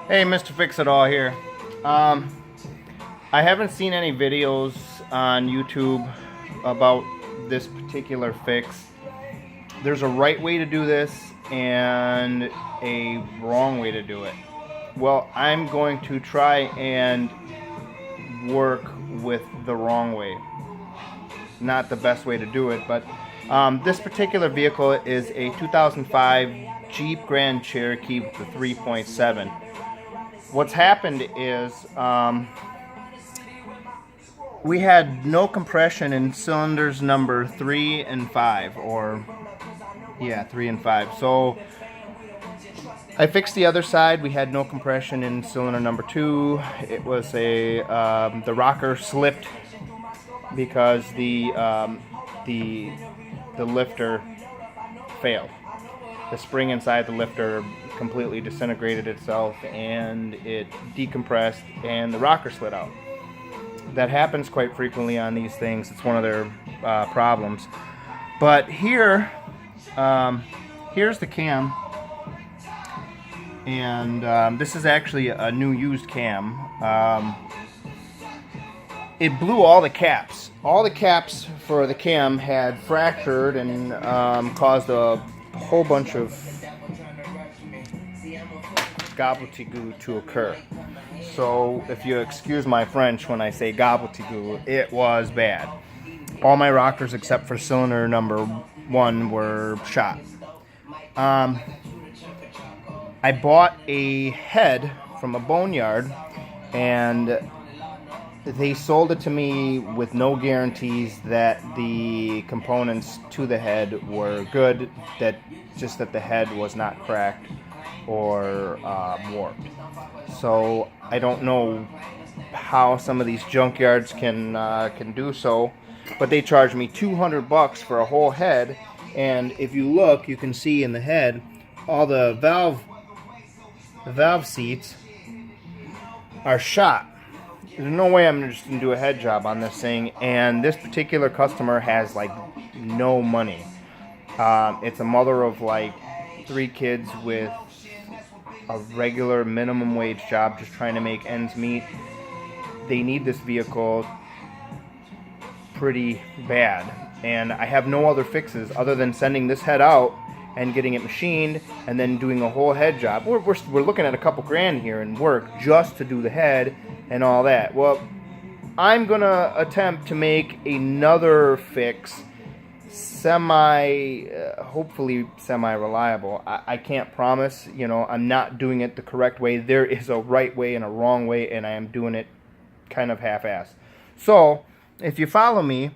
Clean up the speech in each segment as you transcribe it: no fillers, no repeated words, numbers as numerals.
Hey, Mr. Fix-It-All here. I haven't seen any videos on YouTube about this particular fix. There's a right way to do this and a wrong way to do it. Well, I'm going to try and work with the wrong way. Not the best way to do it, but this particular vehicle is a 2005 Jeep Grand Cherokee with the 3.7. What's happened is we had no compression in cylinders number 3 and 5, or yeah, 3 and 5. So I fixed the other side. We had no compression in cylinder number 2. It was the rocker slipped because the lifter failed. The spring inside the lifter completely disintegrated itself and it decompressed and the rocker slid out. That happens quite frequently on these things. It's one of their problems. But here's the cam, and this is actually a new used cam. It blew all the caps. All the caps for the cam had fractured and caused a whole bunch of gobbledygook to occur. So if you excuse my French when I say gobbledygook, it was bad. All my rockers except for cylinder number 1 were shot. I bought a head from a boneyard and they sold it to me with no guarantees that the components to the head were good, that the head was not cracked or warped. So I don't know how some of these junkyards can do so, but they charged me $200 for a whole head. And if you look, you can see in the head all the valve seats are shot. There's no way I'm just going to do a head job on this thing, and this particular customer has like no money. It's a mother of like 3 kids with a regular minimum wage job, just trying to make ends meet. They need this vehicle pretty bad, and I have no other fixes other than sending this head out and getting it machined and then doing a whole head job. We're looking at a couple grand here in work just to do the head and all that. Well, I'm gonna attempt to make another fix hopefully semi-reliable. I can't promise, I'm not doing it the correct way. There is a right way and a wrong way, and I am doing it kind of half-assed. So if you follow me,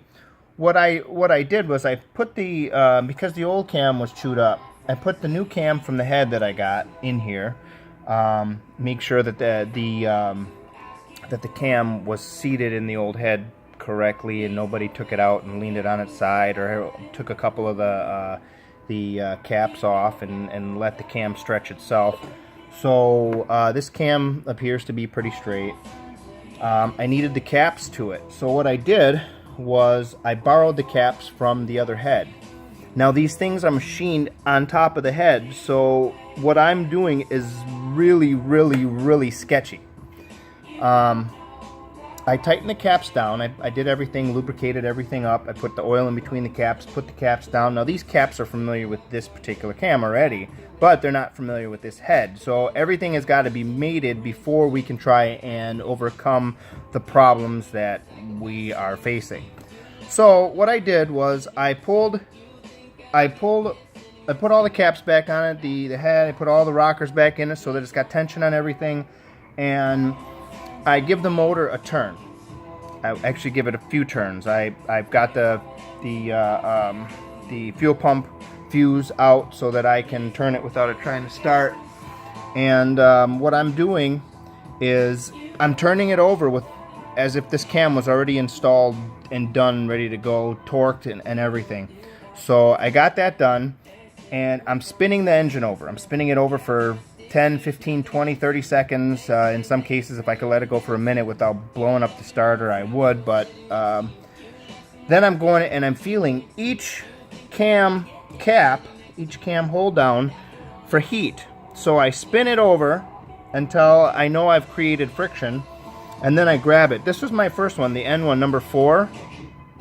what I did was I put the because the old cam was chewed up, I put the new cam from the head that I got in here. Make sure that the cam was seated in the old head correctly and nobody took it out and leaned it on its side or took a couple of the caps off and let the cam stretch itself. So this cam appears to be pretty straight. I needed the caps to it, so what I did was I borrowed the caps from the other head. Now these things are machined on top of the head, so what I'm doing is really sketchy. I tightened the caps down. I did everything, lubricated everything up. I put the oil in between the caps, put the caps down. Now these caps are familiar with this particular cam already, but they're not familiar with this head. So everything has got to be mated before we can try and overcome the problems that we are facing. So what I did was I put all the caps back on it, the head. I put all the rockers back in it so that it's got tension on everything, and I give the motor a turn. I actually give it a few turns. I've got the fuel pump fuse out so that I can turn it without it trying to start. And what I'm doing is I'm turning it over as if this cam was already installed and done, ready to go, torqued and everything. So I got that done, and I'm spinning the engine over. I'm spinning it over for 10, 15, 20, 30 seconds. In some cases, if I could let it go for a minute without blowing up the starter, I would. But then I'm going and I'm feeling each cam cap, each cam hold down for heat. So I spin it over until I know I've created friction, and then I grab it. This was my first one, the N1, number 4.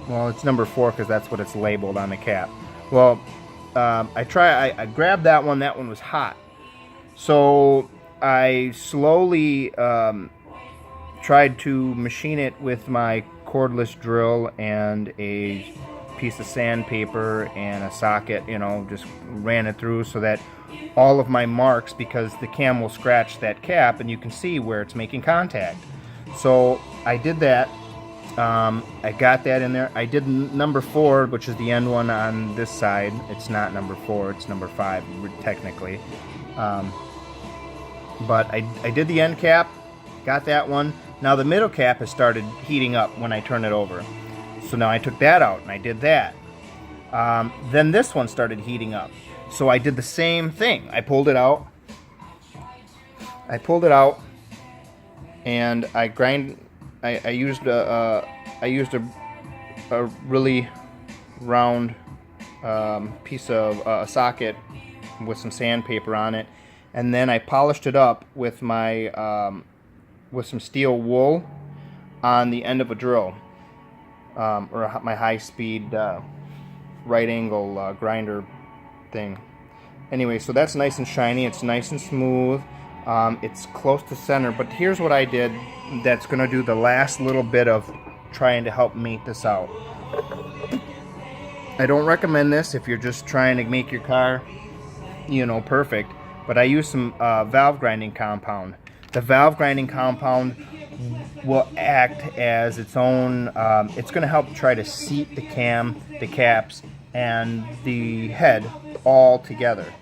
Well, it's number 4 because that's what it's labeled on the cap. Well, I grabbed that one. That one was hot. So I slowly tried to machine it with my cordless drill and a piece of sandpaper and a socket, you know, just ran it through so that all of my marks, because the cam will scratch that cap and you can see where it's making contact. So I did that. I got that in there. I did number 4, which is the N1 on this side. It's not number 4, it's number 5 technically. But I did the end cap, got that one. Now the middle cap has started heating up when I turn it over. So now I took that out and I did that. Then this one started heating up. So I did the same thing. I pulled it out. And I used a really round piece of a socket with some sandpaper on it, and then I polished it up with my with some steel wool on the end of a drill, or my high-speed right angle grinder thing. Anyway, so that's nice and shiny. It's nice and smooth. It's close to center, but here's what I did that's going to do the last little bit of trying to help mate this out. I don't recommend this if you're just trying to make your car, you know, perfect, but I use some valve grinding compound. The valve grinding compound will act as its own, it's going to help try to seat the cam, the caps, and the head all together.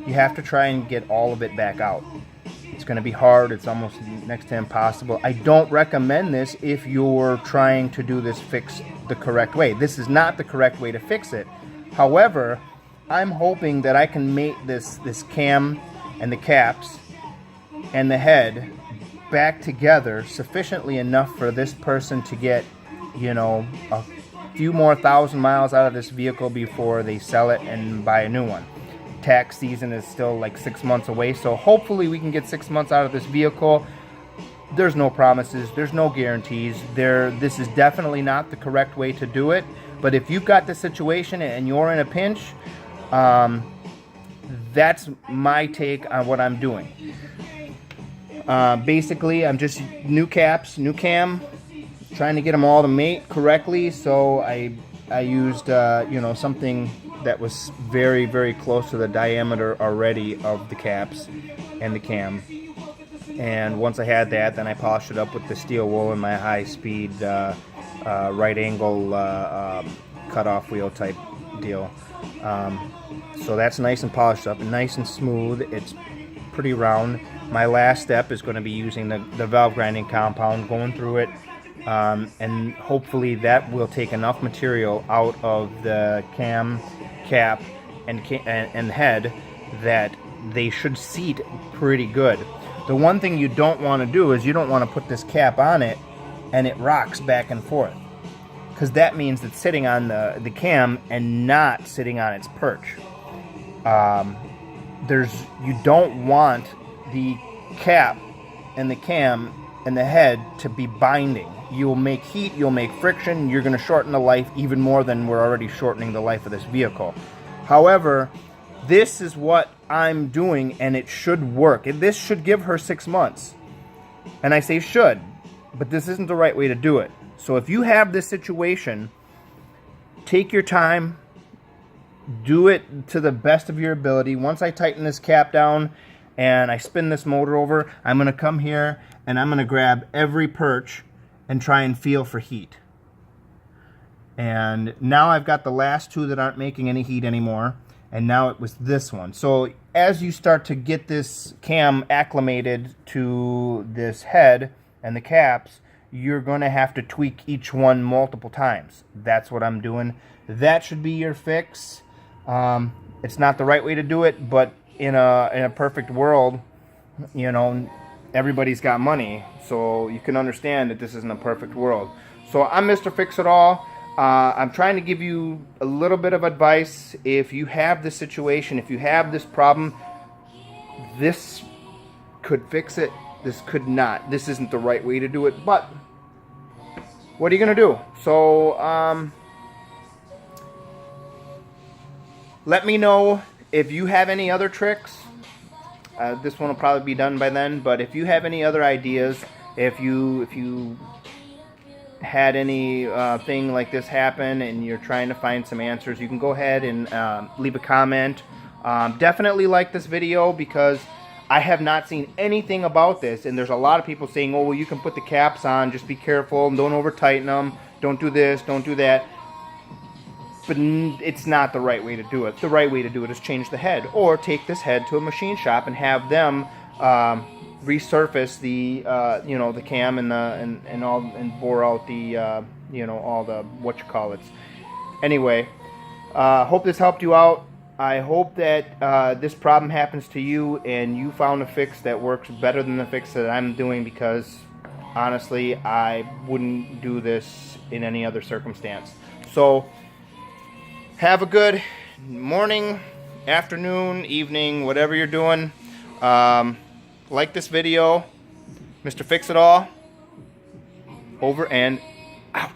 You have to try and get all of it back out. It's going to be hard. It's almost next to impossible. I don't recommend this if you're trying to do this fix the correct way. This is not the correct way to fix it. However, I'm hoping that I can mate this cam and the caps and the head back together sufficiently enough for this person to get, you know, a few more 1,000 miles out of this vehicle before they sell it and buy a new one. Tax season is still like 6 months away, so hopefully we can get 6 months out of this vehicle. There's no promises, there's no guarantees. This is definitely not the correct way to do it, but if you've got the situation and you're in a pinch, that's my take on what I'm doing. Basically, I'm just new caps, new cam, trying to get them all to mate correctly. So I used you know, something that was very, very close to the diameter already of the caps and the cam. And once I had that, then I polished it up with the steel wool and my high-speed right angle cut-off wheel type deal. So that's nice and polished up and nice and smooth. It's pretty round. My last step is going to be using the valve grinding compound, going through it, and hopefully that will take enough material out of the cam, cap, and head that they should seat pretty good. The one thing you don't want to do is you don't want to put this cap on it and it rocks back and forth, because that means it's sitting on the cam and not sitting on its perch. You don't want the cap and the cam and the head to be binding. You'll make heat, you'll make friction, you're going to shorten the life even more than we're already shortening the life of this vehicle. However, this is what I'm doing and it should work. This should give her 6 months. And I say should, but this isn't the right way to do it. So if you have this situation, take your time, do it to the best of your ability. Once I tighten this cap down and I spin this motor over, I'm going to come here and I'm going to grab every perch and try and feel for heat. And now I've got the last two that aren't making any heat anymore, and now it was this one. So as you start to get this cam acclimated to this head and the caps, you're going to have to tweak each one multiple times. That's what I'm doing. That should be your fix. It's not the right way to do it, but in a perfect world, you know, everybody's got money, so you can understand that this isn't a perfect world. So I'm Mr. Fix-It-All. I'm trying to give you a little bit of advice. If you have this situation, if you have this problem, this could fix it. This could not. This isn't the right way to do it, but what are you going to do? So, let me know if you have any other tricks. This one will probably be done by then, but if you have any other ideas, if you had any thing like this happen and you're trying to find some answers, you can go ahead and leave a comment. Definitely like this video, because I have not seen anything about this, and there's a lot of people saying, oh, well, you can put the caps on, just be careful, don't over tighten them, don't do this, don't do that. But it's not the right way to do it. The right way to do it is change the head, or take this head to a machine shop and have them resurface the the cam and bore out the all the whatchamacallits. Anyway, hope this helped you out. I hope that this problem happens to you and you found a fix that works better than the fix that I'm doing, because honestly, I wouldn't do this in any other circumstance. So have a good morning, afternoon, evening, whatever you're doing. Like this video. Mr. Fix It All, over and out.